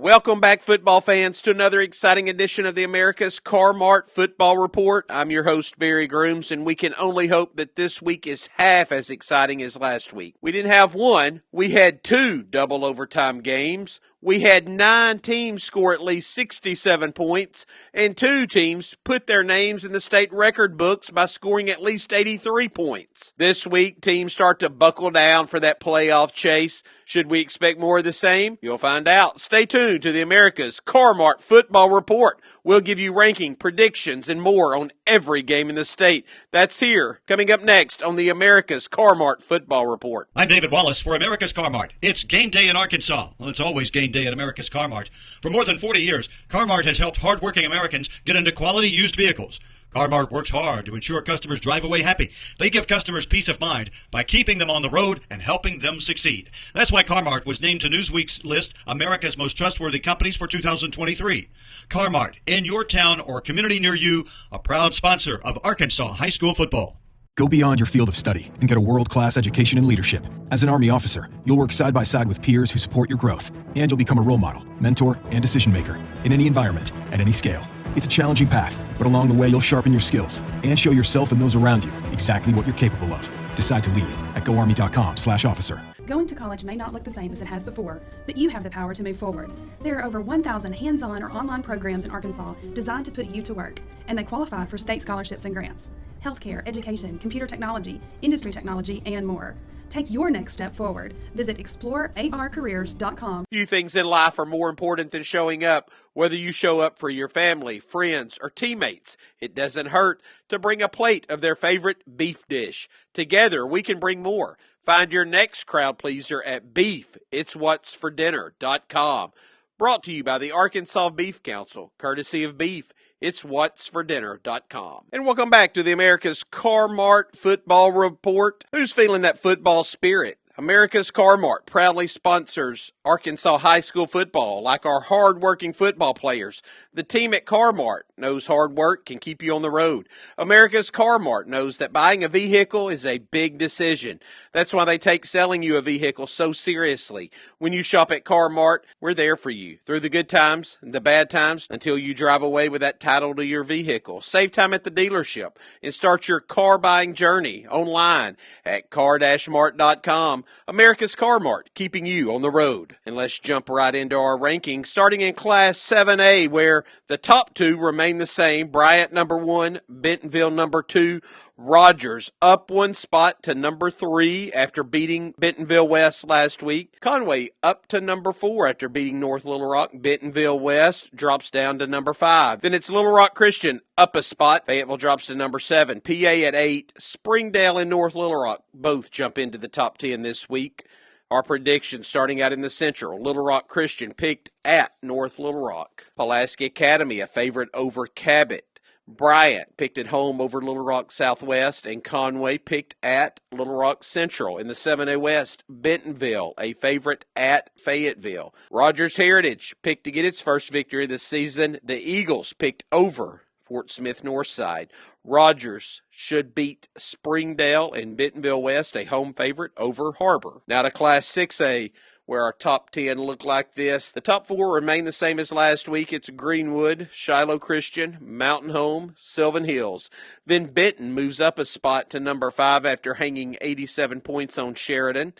Welcome back, football fans, to another exciting edition of the America's Mart Football Report. I'm your host, Barry Grooms, and we can only hope that this week is half as exciting as last week. We didn't have one, we had two double overtime games. We had 9 teams score at least 67 points, and 2 teams put their names in the state record books by scoring at least 83 points. This week, teams start to buckle down for that playoff chase. Should we expect more of the same? You'll find out. Stay tuned to the America's Mart Football Report. We'll give you ranking, predictions, and more on every game in the state. That's here, coming up next on the America's Mart Football Report. I'm David Wallace for America's Mart. It's game day in Arkansas. Well, it's always game day at America's Mart. For more than 40 years, Mart has helped hardworking Americans get into quality used vehicles. Mart works hard to ensure customers drive away happy. They give customers peace of mind by keeping them on the road and helping them succeed. That's why Mart was named to Newsweek's list America's Most Trustworthy Companies for 2023. Mart, in your town or community near you, a proud sponsor of Arkansas high school football. Go beyond your field of study and get a world-class education in leadership. As an Army officer, you'll work side by side with peers who support your growth, and you'll become a role model, mentor, and decision maker in any environment, at any scale. It's a challenging path, but along the way you'll sharpen your skills and show yourself and those around you exactly what you're capable of. Decide to lead at goarmy.com/officer. Going to college may not look the same as it has before, but you have the power to move forward. There are over 1,000 hands-on or online programs in Arkansas designed to put you to work, and they qualify for state scholarships and grants. Healthcare, education, computer technology, industry technology, and more. Take your next step forward. Visit explorearcareers.com. Few things in life are more important than showing up. Whether you show up for your family, friends, or teammates, it doesn't hurt to bring a plate of their favorite beef dish. Together, we can bring more. Find your next crowd pleaser at beefitswhatsfordinner.com. Brought to you by the Arkansas Beef Council, courtesy of Beef. It's whatsfordinner.com. And welcome back to the America's Mart Football Report. Who's feeling that football spirit? America's Mart proudly sponsors Arkansas high school football, like our hard-working football players. The team at Mart knows hard work can keep you on the road. America's Mart knows that buying a vehicle is a big decision. That's why they take selling you a vehicle so seriously. When you shop at Mart, we're there for you through the good times and the bad times until you drive away with that title to your vehicle. Save time at the dealership and start your car buying journey online at car-mart.com. America's Mart, keeping you on the road. And let's jump right into our rankings, starting in Class 7A, where the top 2 remain the same. Bryant, number 1, Bentonville, number 2. Rogers up 1 spot to number 3 after beating Bentonville West last week. Conway up to number 4 after beating North Little Rock. Bentonville West drops down to number 5. Then it's Little Rock Christian up a spot. Fayetteville drops to number 7. PA at 8. Springdale and North Little Rock both jump into the top 10 this week. Our predictions starting out in the Central. Little Rock Christian picked at North Little Rock. Pulaski Academy a favorite over Cabot. Bryant picked at home over Little Rock Southwest, and Conway picked at Little Rock Central. In the 7A West, Bentonville, a favorite at Fayetteville. Rogers Heritage picked to get its first victory of the season. The Eagles picked over Fort Smith Northside. Rogers should beat Springdale and Bentonville West, a home favorite, over Harbor. Now to Class 6A, where our top 10 look like this. The top 4 remain the same as last week. It's Greenwood, Shiloh Christian, Mountain Home, Sylvan Hills. Then Benton moves up a spot to number 5 after hanging 87 points on Sheridan.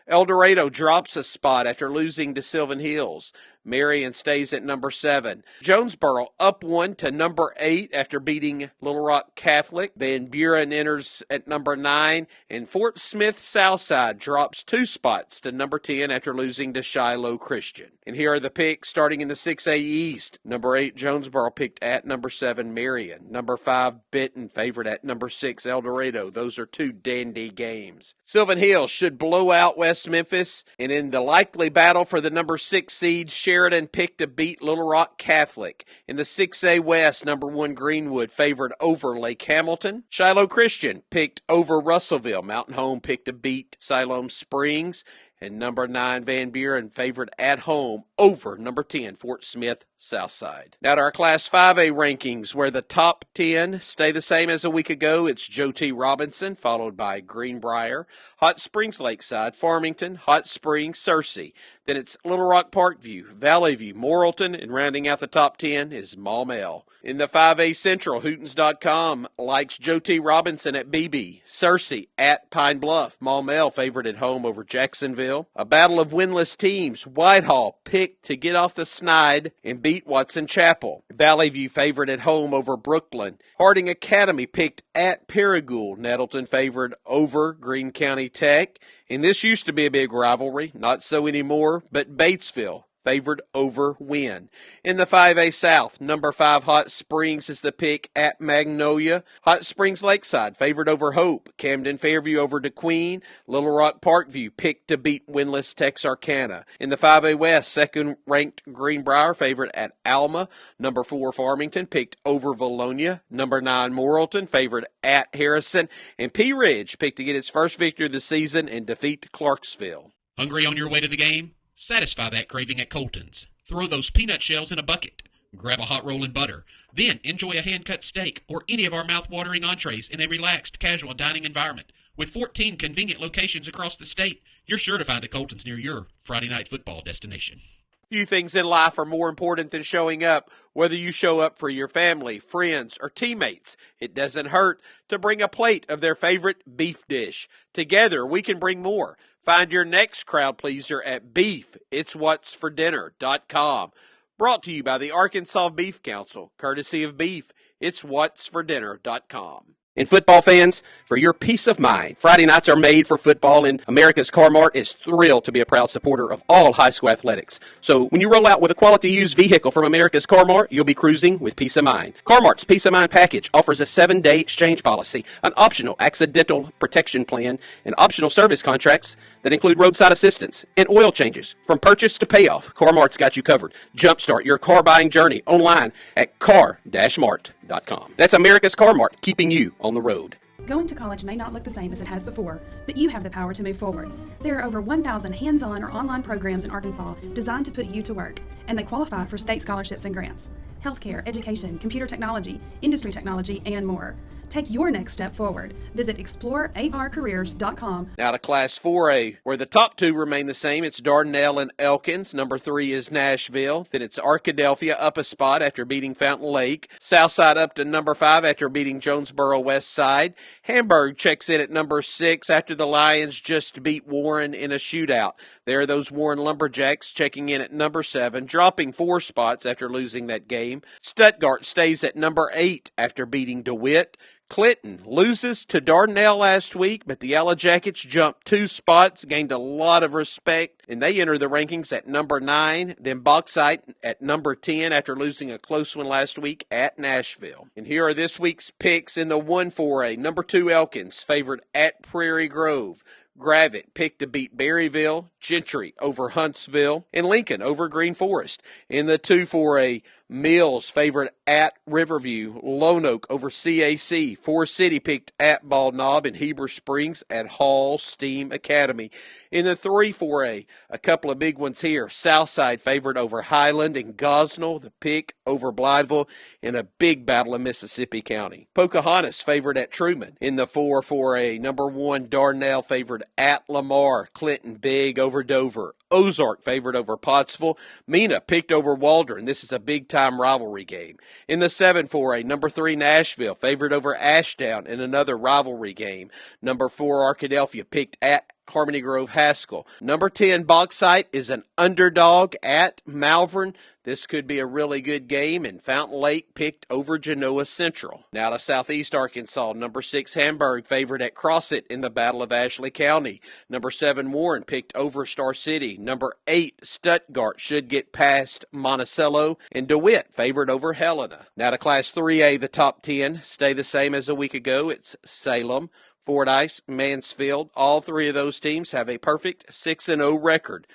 El Dorado drops a spot after losing to Sylvan Hills. Marion stays at number 7. Jonesboro up 1 to number 8 after beating Little Rock Catholic. Van Buren enters at number 9. And Fort Smith Southside drops 2 spots to number 10 after losing to Shiloh Christian. And here are the picks starting in the 6A East. Number 8, Jonesboro picked at number 7, Marion. Number 5, Benton favored at number 6, El Dorado. Those are 2 dandy games. Sylvan Hills should blow out West Memphis. And in the likely battle for the number 6 seed, Sheridan picked to beat Little Rock Catholic. In the 6A West, number 1 Greenwood favored over Lake Hamilton. Shiloh Christian picked over Russellville. Mountain Home picked to beat Siloam Springs. And number 9 Van Buren favored at home over number 10 Fort Smith Southside. Now to our Class 5A rankings, where the top 10 stay the same as a week ago. It's Joe T. Robinson, followed by Greenbrier, Hot Springs Lakeside, Farmington, Hot Springs, Searcy. Then it's Little Rock Parkview, Valley View, Morrilton, and rounding out the top 10 is Maumelle. In the 5A Central, Hootens.com likes Joe T. Robinson at BB, Searcy at Pine Bluff, Maumelle favored at home over Jacksonville. A battle of winless teams, Whitehall picked to get off the snide and beat Watson Chapel. Valley View favored at home over Brookland. Harding Academy picked at Paragould, Nettleton favored over Greene County Tech. And this used to be a big rivalry, not so anymore, but Batesville favored over Wynn. In the 5A South, number 5 Hot Springs is the pick at Magnolia. Hot Springs Lakeside favored over Hope. Camden Fairview over DeQueen. Little Rock Parkview picked to beat winless Texarkana. In the 5A West, second-ranked Greenbrier favored at Alma. Number 4 Farmington picked over Valonia. Number 9 Morrilton favored at Harrison. And Pea Ridge picked to get its first victory of the season and defeat Clarksville. Hungry on your way to the game? Satisfy that craving at Colton's. Throw those peanut shells in a bucket. Grab a hot roll and butter. Then enjoy a hand-cut steak or any of our mouth-watering entrees in a relaxed, casual dining environment. With 14 convenient locations across the state, you're sure to find a Colton's near your Friday night football destination. Few things in life are more important than showing up. Whether you show up for your family, friends, or teammates, it doesn't hurt to bring a plate of their favorite beef dish. Together, we can bring more. Find your next crowd pleaser at beefitswhatsfordinner.com. Brought to you by the Arkansas Beef Council, courtesy of beefitswhatsfordinner.com. And football fans, for your peace of mind, Friday nights are made for football, and America's Car Mart is thrilled to be a proud supporter of all high school athletics. So when you roll out with a quality used vehicle from America's Car Mart, you'll be cruising with peace of mind. Car Mart's Peace of Mind package offers a 7-day exchange policy, an optional accidental protection plan, and optional service contracts that include roadside assistance and oil changes. From purchase to payoff, Car Mart's got you covered. Jumpstart your car buying journey online at car-mart.com. That's America's Car Mart, keeping you on the road. Going to college may not look the same as it has before, but you have the power to move forward. There are over 1,000 hands-on or online programs in Arkansas designed to put you to work, and they qualify for state scholarships and grants. Healthcare, education, computer technology, industry technology, and more. Take your next step forward. Visit explorearcareers.com. Now to Class 4A, where the top 2 remain the same. It's Dardanelle and Elkins. Number 3 is Nashville. Then it's Arkadelphia up a spot after beating Fountain Lake. Southside up to number 5 after beating Jonesboro West Side. Hamburg checks in at number 6 after the Lions just beat Warren in a shootout. There are those Warren Lumberjacks checking in at number 7, dropping 4 spots after losing that game. Stuttgart stays at number 8 after beating DeWitt. Clinton loses to Dardanelle last week, but the Yellow Jackets jumped 2 spots, gained a lot of respect, and they enter the rankings at number 9. Then Bauxite at number 10 after losing a close one last week at Nashville. And here are this week's picks in the 1-4A. Number 2 Elkins favored at Prairie Grove. Gravett picked to beat Berryville, Gentry over Huntsville, and Lincoln over Green Forest. In the 2-4A, Mills favored at Riverview, Lone Oak over CAC, Forest City picked at Bald Knob, and Heber Springs at Hall Steam Academy. In the 3-4A, a couple of big ones here. Southside favored over Highland and Gosnell, the pick over Blytheville, in a big battle in Mississippi County. Pocahontas favored at Truman. In the 4-4A, number 1 Dardanelle favored at Lamar, Clinton big over Dover. Ozark favored over Pottsville. Mena picked over Waldron. This is a big-time rivalry game. In the 7-4A, number 3 Nashville favored over Ashdown in another rivalry game. Number 4 Arkadelphia picked at Harmony Grove Haskell. Number 10 Bauxite is an underdog at Malvern. This could be a really good game, and Fountain Lake picked over Genoa Central. Now to Southeast Arkansas, number 6 Hamburg favored at Crossett in the Battle of Ashley County. Number 7 Warren picked over Star City. Number 8 Stuttgart should get past Monticello, and DeWitt favored over Helena. Now to Class 3A, the top 10 stay the same as a week ago. It's Salem, Fordyce, Mansfield. All 3 of those teams have a perfect 6-0 record.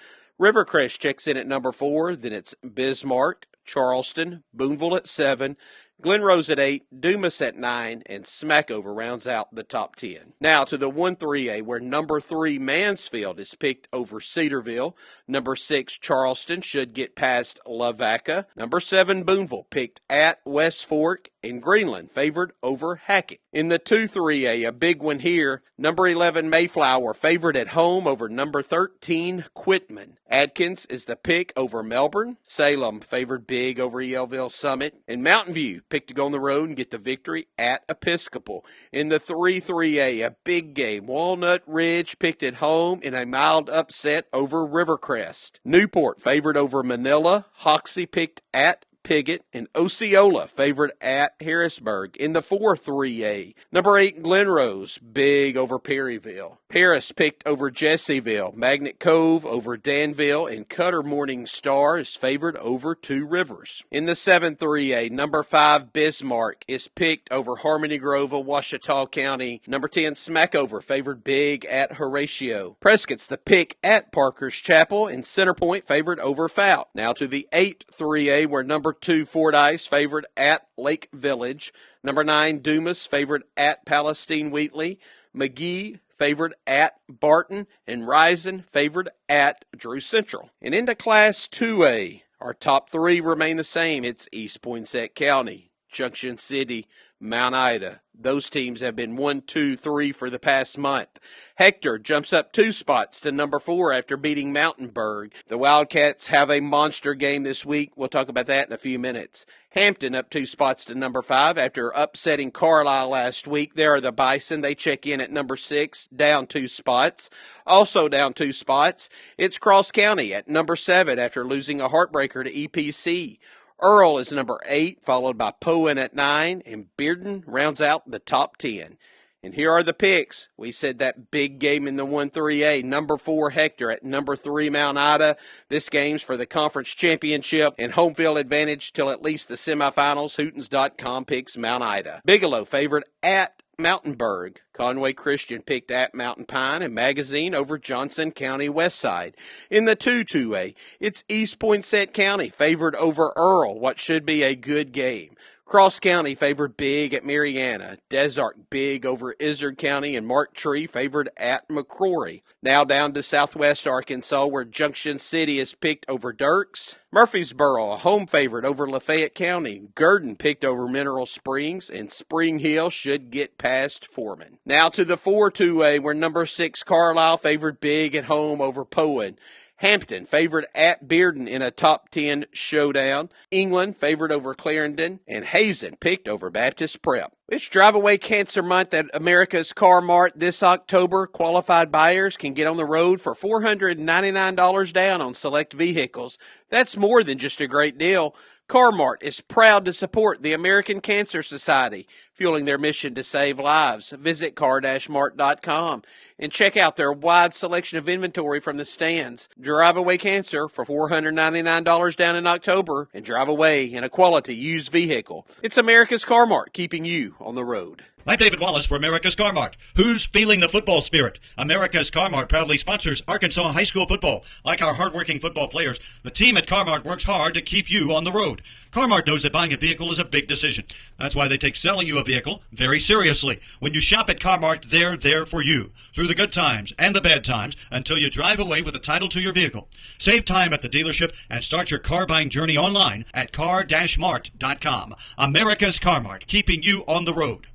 Rivercrest checks in at number 4. Then it's Bismarck, Charleston, Boonville at 7, Glen Rose at 8, Dumas at 9, and Smackover rounds out the top 10. Now to the 1-3A, where number 3 Mansfield is picked over Cedarville. Number 6 Charleston should get past Lavaca. Number 7 Boonville picked at West Fork, and Greenland favored over Hackett. In the 2-3A, a big one here. Number 11 Mayflower favored at home over number 13 Quitman. Adkins is the pick over Melbourne. Salem favored big over Yellville Summit. And Mountain View picked to go on the road and get the victory at Episcopal. In the 3-3A, a big game. Walnut Ridge picked at home in a mild upset over Rivercrest. Newport favored over Manila. Hoxie picked at Piggott, and Osceola favored at Harrisburg. In the 4-3A, number 8 Glenrose, big over Perryville. Paris picked over Jesseville. Magnet Cove over Danville, and Cutter Morning Star is favored over Two Rivers. In the 7-3A, number 5 Bismarck is picked over Harmony Grove of Ouachita County. Number 10 Smackover favored big at Horatio. Prescott's the pick at Parker's Chapel, and Centerpoint favored over Fout. Now to the 8-3A, where number 2 Fordyce favored at Lake Village. Number 9 Dumas favored at Palestine Wheatley. McGee favored at Barton, and Risen favored at Drew Central. And into Class 2A, our top 3 remain the same. It's East Poinsett County, Junction City, Mount Ida. Those teams have been 1, 2, 3 for the past month. Hector jumps up 2 spots to number 4 after beating Mountainburg. The Wildcats have a monster game this week. We'll talk about that in a few minutes. Hampton up 2 spots to number 5 after upsetting Carlisle last week. There are the Bison. They check in at number 6, down 2 spots. Also down 2 spots, it's Cross County at number 7 after losing a heartbreaker to EPC. Earl is number 8, followed by Poen at 9, and Bearden rounds out the top 10. And here are the picks. We said that big game in the 1-3A, number 4 Hector at number 3 Mount Ida. This game's for the conference championship and home field advantage till at least the semifinals. Hootens.com picks Mount Ida. Bigelow favored at Mountainburg. Conway Christian picked at Mountain Pine, and Magazine over Johnson County Westside. In the 2-2A, it's East Poinsett County favored over Earl, what should be a good game. Cross County favored big at Mariana. Desart big over Izard County, and Mark Tree favored at McCrory. Now down to Southwest Arkansas, where Junction City is picked over Dirks. Murfreesboro, a home favorite over Lafayette County. Gurdon picked over Mineral Springs, and Spring Hill should get past Foreman. Now to the 4-2A, where number 6 Carlisle favored big at home over Poen. Hampton favored at Bearden in a top 10 showdown. England favored over Clarendon, and Hazen picked over Baptist Prep. It's Drive Away Cancer Month at America's Car Mart this October. Qualified buyers can get on the road for $499 down on select vehicles. That's more than just a great deal. Car Mart is proud to support the American Cancer Society, fueling their mission to save lives. Visit car-mart.com and check out their wide selection of inventory from the stands. Drive away cancer for $499 down in October, and drive away in a quality used vehicle. It's America's Car Mart, keeping you on the road. I'm David Wallace for America's Car Mart. Who's feeling the football spirit? America's Car Mart proudly sponsors Arkansas high school football. Like our hardworking football players, the team at Car Mart works hard to keep you on the road. Car Mart knows that buying a vehicle is a big decision. That's why they take selling you a vehicle very seriously. When you shop at Car Mart, they're there for you through the good times and the bad times until you drive away with a title to your vehicle. Save time at the dealership and start your car buying journey online at car-mart.com. America's Car Mart, keeping you on the road.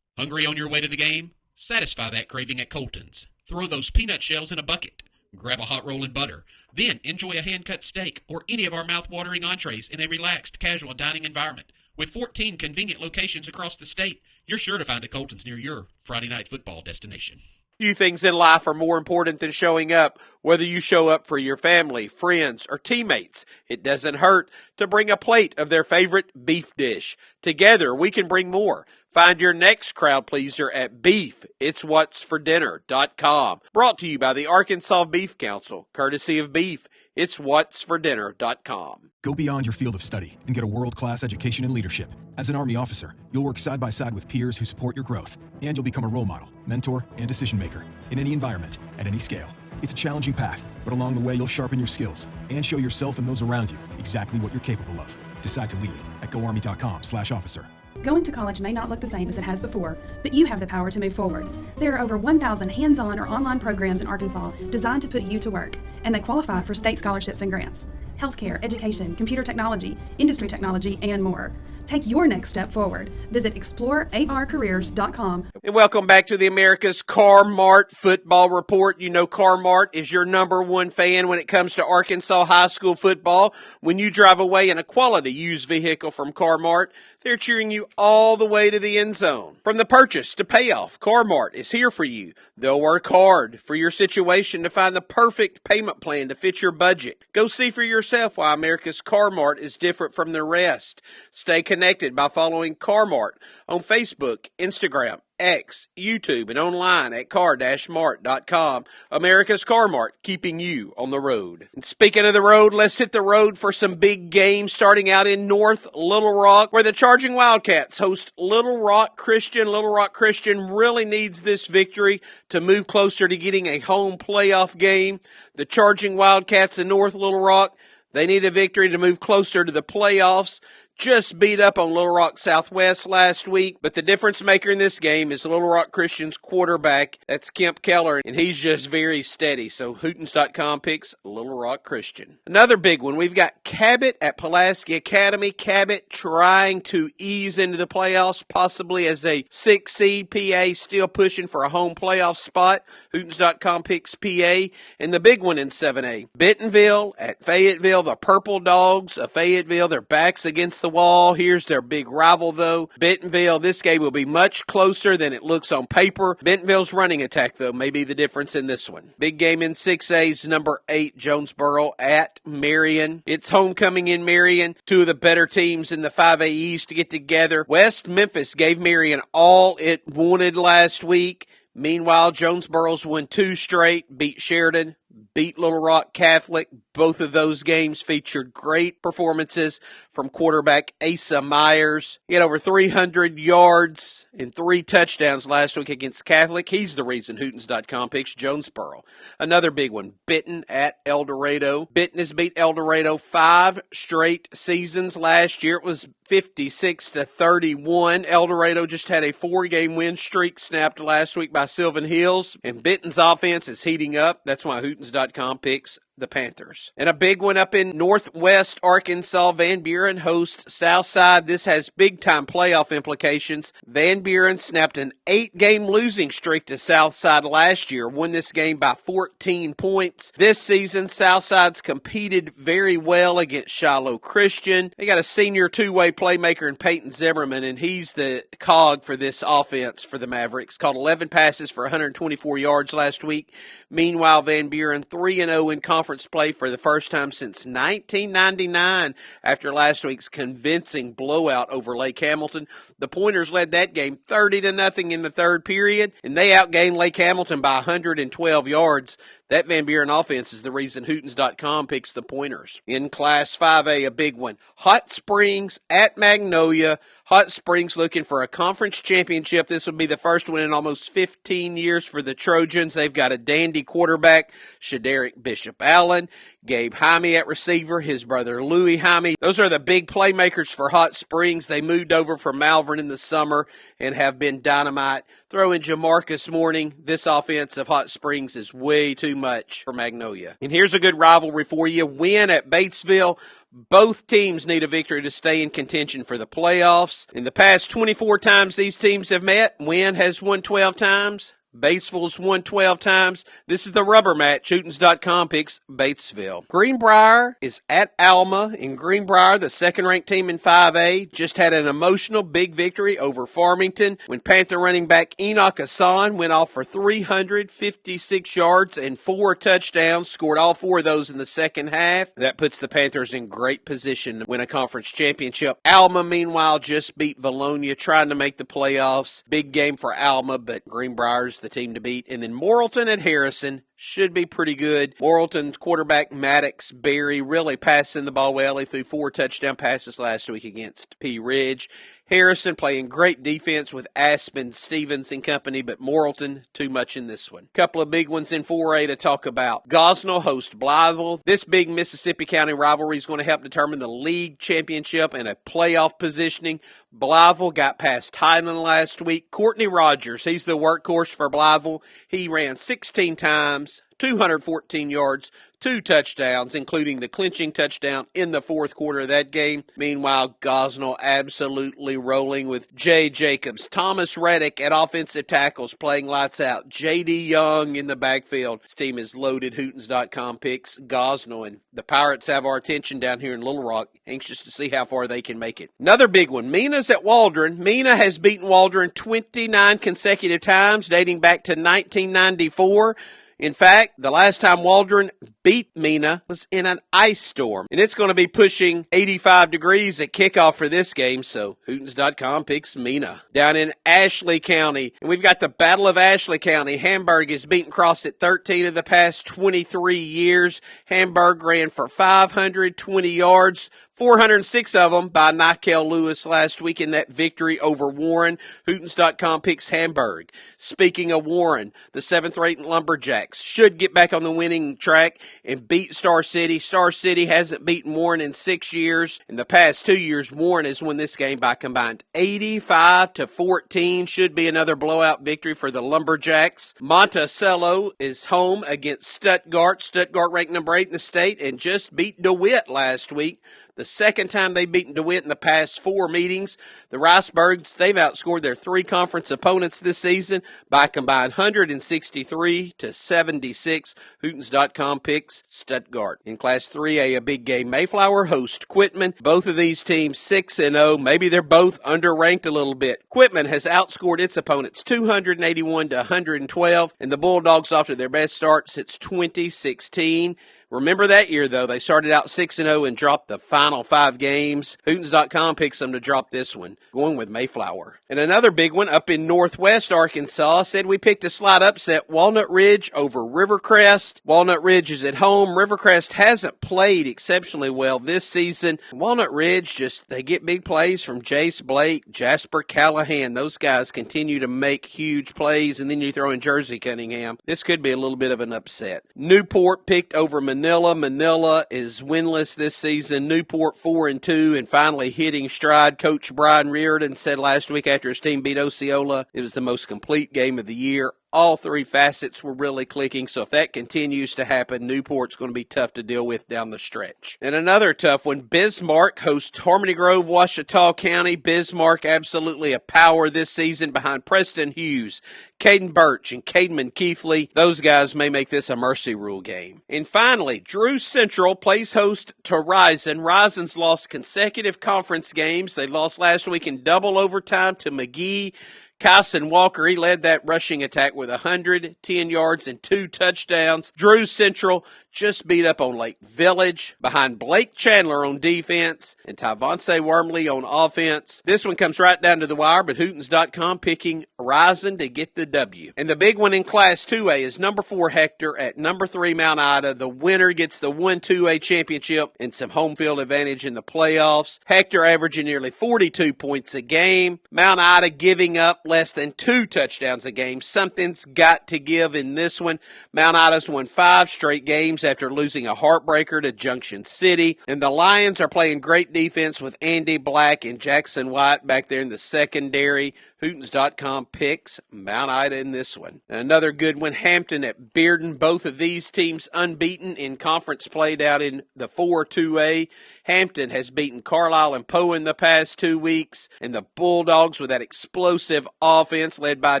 Hungry on your way to the game? Satisfy that craving at Colton's. Throw those peanut shells in a bucket. Grab a hot roll and butter. Then enjoy a hand-cut steak or any of our mouth-watering entrees in a relaxed, casual dining environment. With 14 convenient locations across the state, you're sure to find a Colton's near your Friday night football destination. Few things in life are more important than showing up. Whether you show up for your family, friends, or teammates, it doesn't hurt to bring a plate of their favorite beef dish. Together, we can bring more. Find your next crowd pleaser at beefitswhatsfordinner.com. Brought to you by the Arkansas Beef Council, courtesy of Beef. It's whatsfordinner.com. Go beyond your field of study and get a world-class education in leadership. As an Army officer, you'll work side by side with peers who support your growth, and you'll become a role model, mentor, and decision maker in any environment, at any scale. It's a challenging path, but along the way, you'll sharpen your skills and show yourself and those around you exactly what you're capable of. Decide to lead at goarmy.com/officer. Going to college may not look the same as it has before, but you have the power to move forward. There are over 1,000 hands-on or online programs in Arkansas designed to put you to work, and they qualify for state scholarships and grants. Healthcare, education, computer technology, industry technology, and more. Take your next step forward. Visit explorearcareers.com. And welcome back to the America's Car Mart Football Report. You know Car Mart is your number one fan when it comes to Arkansas high school football. When you drive away in a quality used vehicle from Car Mart, they're cheering you all the way to the end zone. From the purchase to payoff, Car Mart is here for you. They'll work hard for your situation to find the perfect payment plan to fit your budget. Go see for yourself why America's Car Mart is different from the rest. Stay connected by following Car Mart on Facebook, Instagram, X, YouTube, and online at car-mart.com. America's Car Mart, keeping you on the road. And speaking of the road, let's hit the road for some big games starting out in North Little Rock, where the Charging Wildcats host Little Rock Christian. Little Rock Christian really needs this victory to move closer to getting a home playoff game. The Charging Wildcats in North Little Rock, they need a victory to move closer to the playoffs. Just beat up on Little Rock Southwest last week, but the difference maker in this game is Little Rock Christian's quarterback. That's Kemp Keller, and he's just very steady. So Hootens.com picks Little Rock Christian. Another big one, we've got Cabot at Pulaski Academy. Cabot trying to ease into the playoffs, possibly as a 6 seed. PA still pushing for a home playoff spot. Hootens.com picks PA. And the big one in 7A, Bentonville at Fayetteville. The Purple Dogs of Fayetteville, their backs against the wall. Here's their big rival, though. Bentonville, this game will be much closer than it looks on paper. Bentonville's running attack, though, may be the difference in this one. Big game in 6A's number 8, Jonesboro at Marion. It's homecoming in Marion. Two of the better teams in the 5A East to get together. West Memphis gave Marion all it wanted last week. Meanwhile, Jonesboro's won 2 straight, beat Sheridan, beat Little Rock Catholic. Both of those games featured great performances from quarterback Asa Myers. He had over 300 yards and 3 touchdowns last week against Catholic. He's the reason Hootens.com picks Jonesboro. Another big one, Benton at El Dorado. Benton has beat El Dorado 5 straight seasons. Last year it was 56-31. El Dorado just had a 4-game win streak snapped last week by Sylvan Hills, and Benton's offense is heating up. That's why Hootens.com picks the Panthers. And a big one up in northwest Arkansas. Van Buren hosts Southside. This has big-time playoff implications. Van Buren snapped an 8-game losing streak to Southside last year, won this game by 14 points. This season, Southside's competed very well against Shiloh Christian. They got a senior 2-way playmaker in Peyton Zimmerman, and he's the cog for this offense for the Mavericks. Caught 11 passes for 124 yards last week. Meanwhile, Van Buren 3-0 in conference play for the first time since 1999 after last week's convincing blowout over Lake Hamilton. The Pointers led that game 30-0 in the third period, and they outgained Lake Hamilton by 112 yards. That Van Buren offense is the reason Hootens.com picks the Pointers. In Class 5A, a big one. Hot Springs at Magnolia. Hot Springs looking for a conference championship. This would be the first one in almost 15 years for the Trojans. They've got a dandy quarterback, Shaderick Bishop Allen. Gabe Jaime at receiver, his brother Louis Jaime. Those are the big playmakers for Hot Springs. They moved over from Malvern in the summer and have been dynamite. Throw in Jamarcus Morning. This offense of Hot Springs is way too much for Magnolia. And here's a good rivalry for you. Wynn at Batesville. Both teams need a victory to stay in contention for the playoffs. In the past 24 times these teams have met, Wynn has won 12 times. Batesville's won 12 times. This is the rubber match. Hootens.com picks Batesville. Greenbrier is at Alma. In Greenbrier, the second-ranked team in 5A, just had an emotional big victory over Farmington when Panther running back Enoch Hassan went off for 356 yards and 4 touchdowns, scored all 4 of those in the second half. That puts the Panthers in great position to win a conference championship. Alma, meanwhile, just beat Valonia, trying to make the playoffs. Big game for Alma, but Greenbrier's the team to beat. And then Morrilton at Harrison should be pretty good. Morrilton's quarterback Maddox Berry really passing the ball well. He threw 4 touchdown passes last week against P. Ridge. Harrison playing great defense with Aspen, Stevens and company, but Morrilton too much in this one. Couple of big ones in 4A to talk about. Gosnell hosts Blytheville. This big Mississippi County rivalry is going to help determine the league championship and a playoff positioning. Blytheville got past Highland last week. Courtney Rogers, he's the workhorse for Blytheville. He ran 16 times, 214 yards, 2 touchdowns, including the clinching touchdown in the fourth quarter of that game. Meanwhile, Gosnell absolutely rolling with Jay Jacobs. Thomas Reddick at offensive tackles playing lights out. J.D. Young in the backfield. This team is loaded. Hootens.com picks Gosnell. And the Pirates have our attention down here in Little Rock. Anxious to see how far they can make it. Another big one. Mina's at Waldron. Mina has beaten Waldron 29 consecutive times, dating back to 1994. In fact, the last time Waldron beat Mina was in an ice storm. And it's going to be pushing 85 degrees at kickoff for this game, so Hootens.com picks Mina. Down in Ashley County, and we've got the Battle of Ashley County. Hamburg has beaten Crossett 13 of the past 23 years. Hamburg ran for 520 yards. 406 of them by Nikel Lewis last week in that victory over Warren. Hootens.com picks Hamburg. Speaking of Warren, the 7th-ranked Lumberjacks should get back on the winning track and beat Star City. Star City hasn't beaten Warren in 6 years. In the past 2 years, Warren has won this game by combined 85-14. Should be another blowout victory for the Lumberjacks. Monticello is home against Stuttgart. Stuttgart ranked number 8 in the state and just beat DeWitt last week. The second time they've beaten DeWitt in the past 4 meetings. The Ricebergs, they've outscored their 3 conference opponents this season by a combined 163-76. Hootens.com picks Stuttgart. In Class 3A, a big game. Mayflower host Quitman. Both of these teams 6-0. Maybe they're both underranked a little bit. Quitman has outscored its opponents 281-112, and the Bulldogs off to their best start since 2016. Remember that year, though. They started out 6-0 and dropped the final 5 games. Hootens.com picks them to drop this one, going with Mayflower. And another big one up in northwest Arkansas said we picked a slight upset, Walnut Ridge over Rivercrest. Walnut Ridge is at home. Rivercrest hasn't played exceptionally well this season. Walnut Ridge, they get big plays from Jace Blake, Jasper Callahan. Those guys continue to make huge plays, and then you throw in Jersey Cunningham. This could be a little bit of an upset. Newport picked over Manila. Manila is winless this season. Newport 4-2 and finally hitting stride. Coach Brian Reardon said last week after his team beat Osceola, it was the most complete game of the year. All 3 facets were really clicking, so if that continues to happen, Newport's going to be tough to deal with down the stretch. And another tough one, Bismarck hosts Harmony Grove, Ouachita County. Bismarck absolutely a power this season behind Preston Hughes, Caden Birch, and Cademan Keithley. Those guys may make this a mercy rule game. And finally, Drew Central plays host to Rison. Rison's lost consecutive conference games. They lost last week in double overtime to McGee. Kyson Walker, he led that rushing attack with 110 yards and 2 touchdowns. Drew Central just beat up on Lake Village behind Blake Chandler on defense and Tyvonse Wormley on offense. This one comes right down to the wire, but Hootens.com picking Rison to get the W. And the big one in Class 2A is number 4 Hector at number 3 Mount Ida. The winner gets the 1-2A championship and some home field advantage in the playoffs. Hector averaging nearly 42 points a game. Mount Ida giving up less than 2 touchdowns a game. Something's got to give in this one. Mount Ida's won 5 straight games after losing a heartbreaker to Junction City. And the Lions are playing great defense with Andy Black and Jackson White back there in the secondary. Hootens.com picks Mount Ida in this one. Another good one, Hampton at Bearden. Both of these teams unbeaten in conference played out in the 4-2A. Hampton has beaten Carlisle and Poe in the past 2 weeks. And the Bulldogs, with that explosive offense led by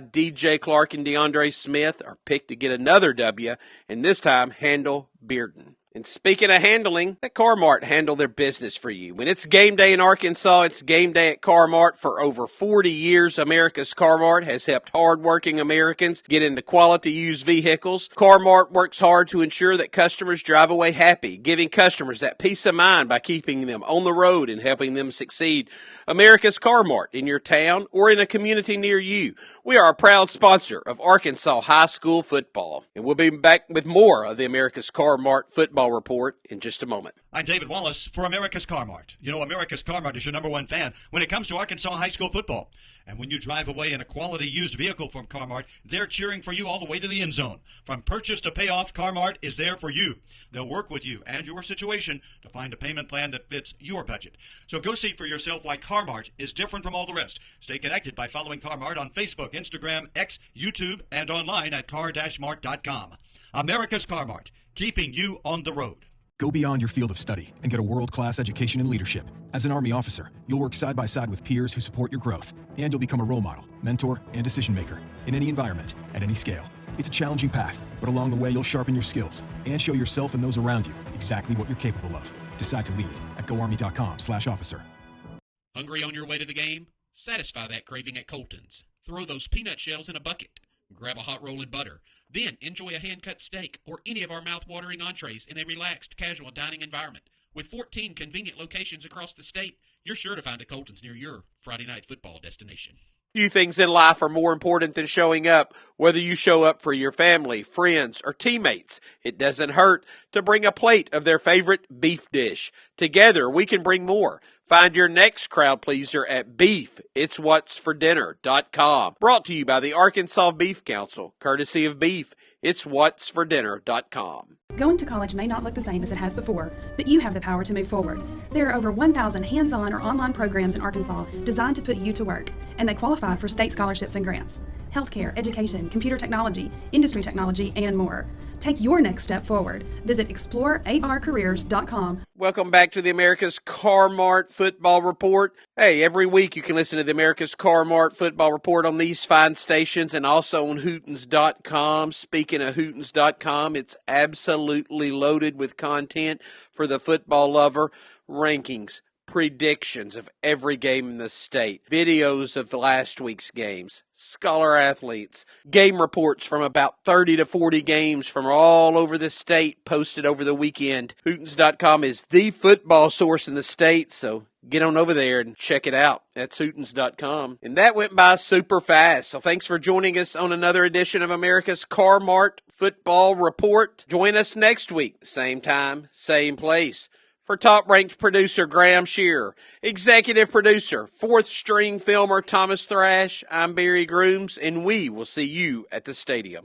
DJ Clark and DeAndre Smith, are picked to get another W, and this time handle Bearden. And speaking of handling, let Car-Mart handle their business for you. When it's game day in Arkansas, it's game day at Car-Mart. For over 40 years, America's Car-Mart has helped hardworking Americans get into quality used vehicles. Car-Mart works hard to ensure that customers drive away happy, giving customers that peace of mind by keeping them on the road and helping them succeed. America's Car-Mart in your town or in a community near you. We are a proud sponsor of Arkansas High School football. And we'll be back with more of the America's Car-Mart football Football Report in just a moment. I'm David Wallace for America's Car Mart. You know, America's Car Mart is your number one fan when it comes to Arkansas high school football. And when you drive away in a quality used vehicle from Car Mart, they're cheering for you all the way to the end zone. From purchase to payoff, Car Mart is there for you. They'll work with you and your situation to find a payment plan that fits your budget. So go see for yourself why Car Mart is different from all the rest. Stay connected by following Car Mart on Facebook, Instagram, X, YouTube, and online at car-mart.com. America's Car Mart, keeping you on the road. Go beyond your field of study and get a world-class education in leadership. As an Army officer, you'll work side by side with peers who support your growth, and you'll become a role model, mentor, and decision maker in any environment, at any scale. It's a challenging path, but along the way, you'll sharpen your skills and show yourself and those around you exactly what you're capable of. Decide to lead at goarmy.com/officer. Hungry on your way to the game? Satisfy that craving at Colton's. Throw those peanut shells in a bucket. Grab a hot roll and butter. Then enjoy a hand-cut steak or any of our mouth-watering entrees in a relaxed, casual dining environment. With 14 convenient locations across the state, you're sure to find a Colton's near your Friday night football destination. Few things in life are more important than showing up, whether you show up for your family, friends, or teammates. It doesn't hurt to bring a plate of their favorite beef dish. Together, we can bring more. Find your next crowd pleaser at beefitswhatsfordinner.com. Brought to you by the Arkansas Beef Council, courtesy of beefitswhatsfordinner.com. Going to college may not look the same as it has before, but you have the power to move forward. There are over 1,000 hands-on or online programs in Arkansas designed to put you to work, and they qualify for state scholarships and grants. Healthcare, education, computer technology, industry technology, and more. Take your next step forward. Visit explorearcareers.com. Welcome back to the America's Car Mart Football Report. Hey, every week you can listen to the America's Car Mart Football Report on these fine stations and also on Hootens.com. Speaking of Hootens.com, it's absolutely loaded with content for the football lover. Rankings, predictions of every game in the state, videos of last week's games, scholar athletes, game reports from about 30 to 40 games from all over the state posted over the weekend. Hootens.com is the football source in the state, so get on over there and check it out. That's Hootens.com. And that went by super fast, so thanks for joining us on another edition of America's Car Mart Football Report. Join us next week, same time, same place. For top-ranked producer Graham Shearer, executive producer, fourth-string filmer Thomas Thrash, I'm Barry Grooms, and we will see you at the stadium.